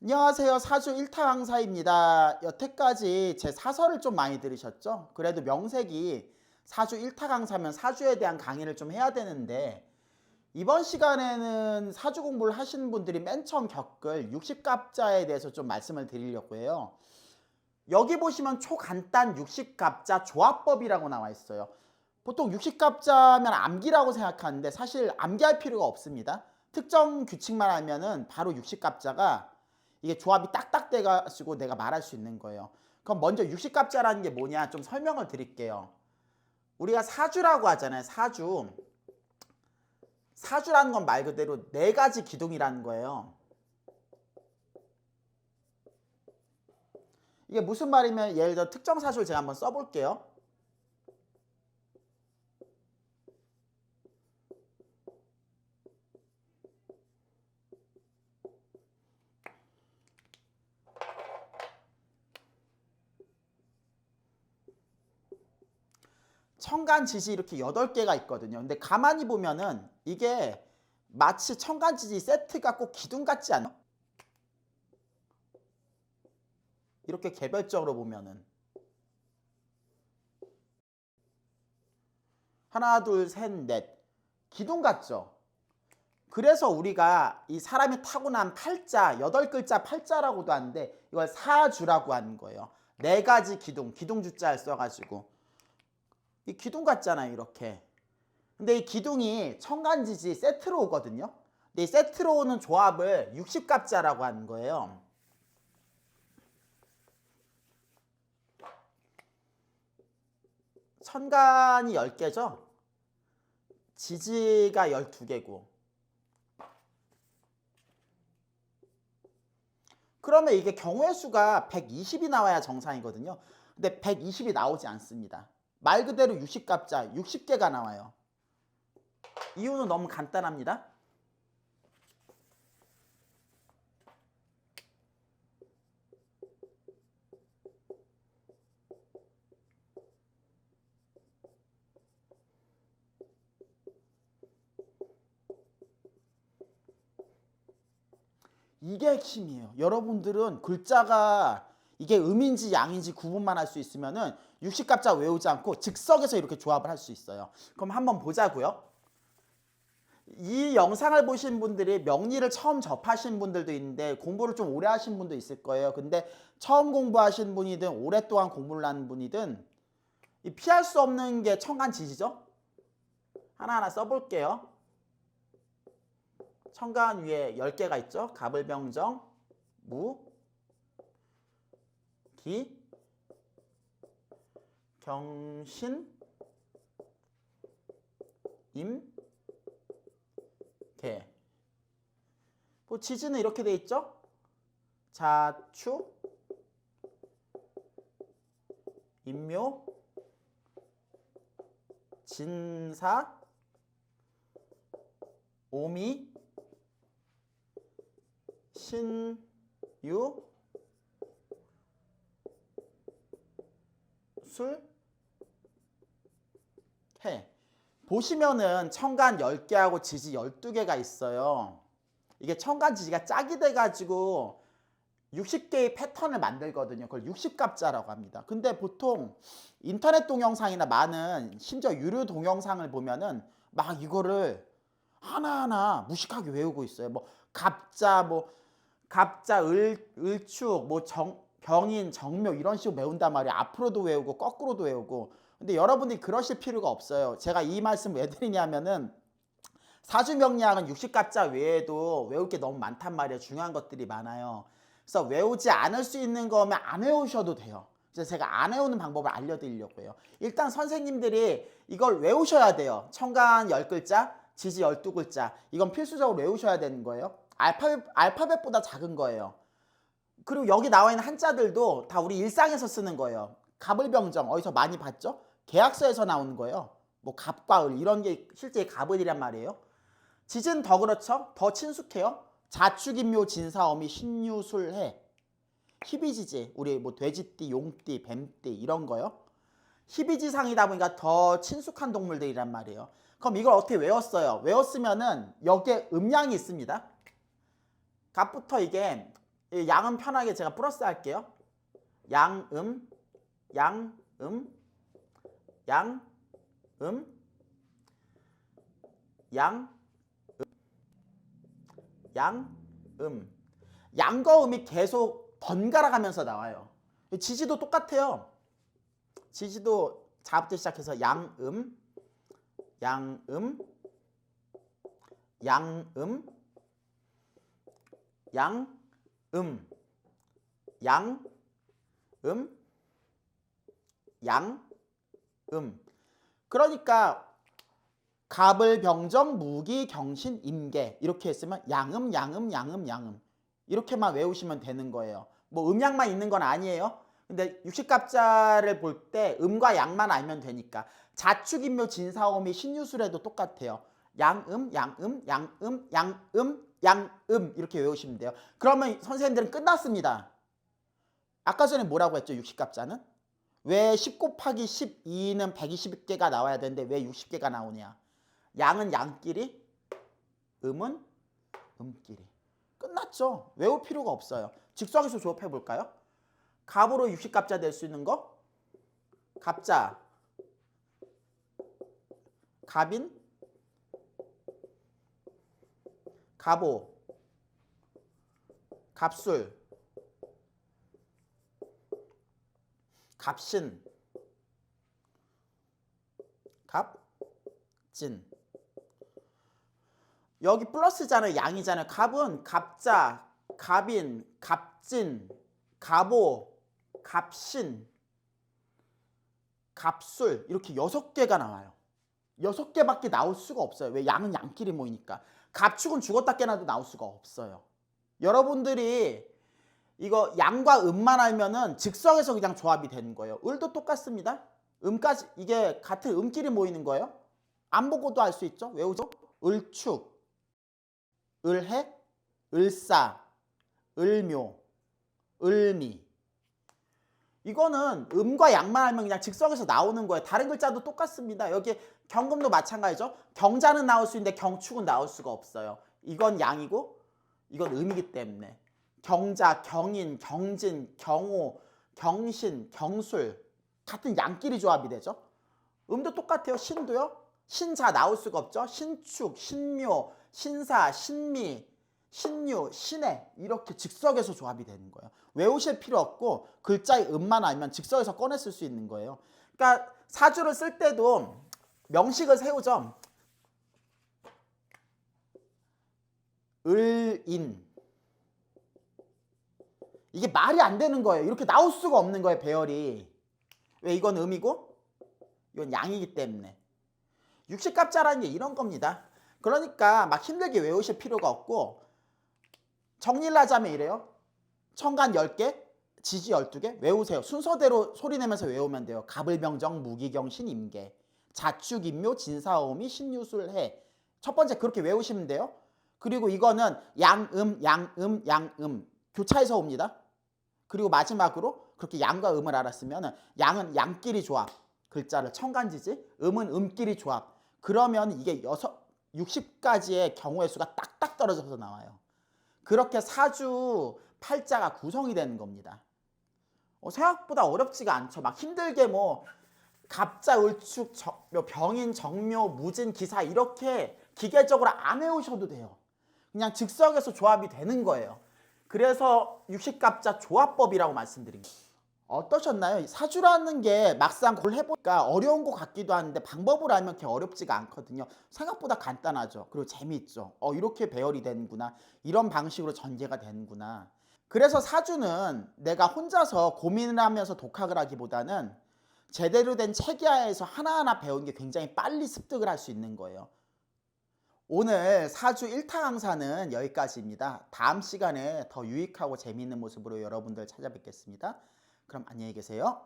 안녕하세요. 사주 1타 강사입니다. 여태까지 제 사설을 좀 많이 들으셨죠? 그래도 명색이 사주 1타 강사면 사주에 대한 강의를 좀 해야 되는데 이번 시간에는 사주 공부를 하시는 분들이 맨 처음 겪을 60갑자에 대해서 좀 말씀을 드리려고 해요. 여기 보시면 초간단 60갑자 조합법이라고 나와 있어요. 보통 60갑자면 암기라고 생각하는데 사실 암기할 필요가 없습니다. 특정 규칙만 알면은 바로 60갑자가 이게 조합이 딱딱 돼가지고 내가 말할 수 있는 거예요. 그럼 먼저 60갑자라는 게 뭐냐 좀 설명을 드릴게요. 우리가 사주라고 하잖아요. 사주라는 건 말 그대로 네 가지 기둥이라는 거예요. 이게 무슨 말이면 예를 들어 특정 사주를 제가 한번 써볼게요. 천간지지 이렇게 8개가 있거든요. 근데 가만히 보면은 이게 마치 천간지지 세트가 꼭 기둥 같지 않아요? 이렇게 개별적으로 보면은 하나 둘 셋 넷 기둥 같죠? 그래서 우리가 이 사람이 타고난 팔자 8글자 팔자라고도 하는데 이걸 사주라고 하는 거예요. 네 가지 기둥 주자를 써가지고 이 기둥 같잖아요 이렇게. 근데 이 기둥이 천간지지 세트로 오거든요. 근데 이 세트로 오는 조합을 60갑자라고 하는 거예요. 천간이 10개죠. 지지가 12개고. 그러면 이게 경우의 수가 120이 나와야 정상이거든요. 근데 120이 나오지 않습니다. 말 그대로 60갑자 60개가 나와요. 이유는 너무 간단합니다. 이게 핵심이에요. 여러분들은 글자가 이게 음인지 양인지 구분만 할 수 있으면은 60갑자 외우지 않고 즉석에서 이렇게 조합을 할 수 있어요. 그럼 한번 보자고요. 이 영상을 보신 분들이 명리를 처음 접하신 분들도 있는데 공부를 좀 오래 하신 분도 있을 거예요. 근데 처음 공부하신 분이든 오랫동안 공부를 하는 분이든 피할 수 없는 게 천간지지죠. 하나하나 써볼게요. 천간 위에 10개가 있죠. 갑을병정, 무, 기, 경신, 임, 개. 뭐 지지는 이렇게 돼 있죠. 자축, 임묘, 진사, 오미, 신유, 술, 해. 보시면은 천간 10개하고 지지 12개가 있어요. 이게 천간 지지가 짝이 돼가지고 60개의 패턴을 만들거든요. 그걸 60갑자라고 합니다. 근데 보통 인터넷 동영상이나 많은 심지어 유료 동영상을 보면은 막 이거를 하나하나 무식하게 외우고 있어요. 뭐 갑자, 갑자, 을축, 병인, 정묘 이런 식으로 외운단 말이에요. 앞으로도 외우고 거꾸로도 외우고. 근데 여러분들이 그러실 필요가 없어요. 제가 이 말씀 왜 드리냐면은 사주명리학은 60갑자 외에도 외울 게 너무 많단 말이에요. 중요한 것들이 많아요. 그래서 외우지 않을 수 있는 거면 안 외우셔도 돼요. 그래서 제가 안 외우는 방법을 알려드리려고 해요. 일단 선생님들이 이걸 외우셔야 돼요. 천간 10글자, 지지 12글자. 이건 필수적으로 외우셔야 되는 거예요. 알파벳보다 작은 거예요. 그리고 여기 나와 있는 한자들도 다 우리 일상에서 쓰는 거예요. 갑을병정 어디서 많이 봤죠? 계약서에서 나오는 거예요. 뭐 갑과 을 이런 게 실제 갑을이란 말이에요. 지진 더 그렇죠? 더 친숙해요. 자축인묘 진사어미 신유술해 희비지지 우리 뭐 돼지띠, 용띠, 뱀띠 이런 거요. 희비지상이다 보니까 더 친숙한 동물들이란 말이에요. 그럼 이걸 어떻게 외웠어요? 외웠으면은 여기에 음양이 있습니다. 갑부터 이게 이 양은 편하게 제가 플러스 할게요. 양음, 양음, 양음, 양음, 양음. 양과 음이 계속 번갈아 가면서 나와요. 지지도 똑같아요. 지지도 자부터 시작해서 양음, 양음, 양음, 양음, 양음, 양음. 그러니까 갑을, 병정, 무기, 경신, 임계 이렇게 했으면 양음, 양음, 양음, 양음 이렇게만 외우시면 되는 거예요. 뭐 음양만 있는 건 아니에요. 근데 육식갑자를 볼 때 음과 양만 알면 되니까. 자축인묘, 진사오미, 신유술에도 똑같아요. 양음, 양음, 양음, 양음, 양음 이렇게 외우시면 돼요. 그러면 선생님들은 끝났습니다. 아까 전에 뭐라고 했죠? 육식갑자는? 왜 10 곱하기 12는 120개가 나와야 되는데 왜 60개가 나오냐? 양은 양끼리, 음은 음끼리. 끝났죠. 외울 필요가 없어요. 직수학에서 조합해 볼까요? 갑으로 60갑자 될 수 있는 거? 갑자, 갑인, 갑오, 갑술, 갑신, 갑진. 여기 플러스잖아요. 양이잖아요. 갑은 갑자, 갑인, 갑진, 갑오, 갑신, 갑술 이렇게 6개가 나와요. 6개밖에 나올 수가 없어요. 왜? 양은 양끼리 모이니까. 갑축은 죽었다 깨나도 나올 수가 없어요. 여러분들이 이거 양과 음만 알면은 즉석에서 그냥 조합이 되는 거예요. 을도 똑같습니다. 음까지 이게 같은 음끼리 모이는 거예요. 안 보고도 알 수 있죠. 외우죠. 을축, 을해, 을사, 을묘, 을미. 이거는 음과 양만 알면 그냥 즉석에서 나오는 거예요. 다른 글자도 똑같습니다. 여기 경금도 마찬가지죠. 경자는 나올 수 있는데 경축은 나올 수가 없어요. 이건 양이고 이건 음이기 때문에. 경자, 경인, 경진, 경호, 경신, 경술 같은 양끼리 조합이 되죠. 음도 똑같아요. 신도요. 신자 나올 수가 없죠. 신축, 신묘, 신사, 신미, 신유, 신해 이렇게 즉석에서 조합이 되는 거예요. 외우실 필요 없고 글자의 음만 알면 즉석에서 꺼내 쓸 수 있는 거예요. 그러니까 사주를 쓸 때도 명식을 세우죠. 을인 이게 말이 안 되는 거예요. 이렇게 나올 수가 없는 거예요. 배열이. 왜? 이건 음이고 이건 양이기 때문에. 육식갑자라는 게 이런 겁니다. 그러니까 막 힘들게 외우실 필요가 없고 정리를 하자면 이래요. 천간 10개, 지지 12개 외우세요. 순서대로 소리내면서 외우면 돼요. 갑을병정, 무기경신, 임계, 자축인묘, 진사오미, 신유술해. 첫 번째 그렇게 외우시면 돼요. 그리고 이거는 양음, 양음, 양음 교차해서 옵니다. 그리고 마지막으로 그렇게 양과 음을 알았으면 양은 양끼리 조합, 글자를 천간지지, 음은 음끼리 조합. 그러면 이게 60가지의 경우의 수가 딱딱 떨어져서 나와요. 그렇게 사주 팔자가 구성이 되는 겁니다. 생각보다 어렵지가 않죠. 막 힘들게 뭐 갑자, 을축, 병인, 정묘, 무진, 기사 이렇게 기계적으로 안 외우셔도 돼요. 그냥 즉석에서 조합이 되는 거예요. 그래서 육식갑자 조합법이라고 말씀드립니다. 어떠셨나요? 사주라는 게 막상 그걸 해보니까 어려운 것 같기도 한데 방법을 알면 그렇게 어렵지가 않거든요. 생각보다 간단하죠. 그리고 재미있죠. 이렇게 배열이 되는구나. 이런 방식으로 전개가 되는구나. 그래서 사주는 내가 혼자서 고민을 하면서 독학을 하기보다는 제대로 된 체계하에서 하나하나 배우는 게 굉장히 빨리 습득을 할 수 있는 거예요. 오늘 사주 1타 강사는 여기까지입니다. 다음 시간에 더 유익하고 재미있는 모습으로 여러분들 찾아뵙겠습니다. 그럼 안녕히 계세요.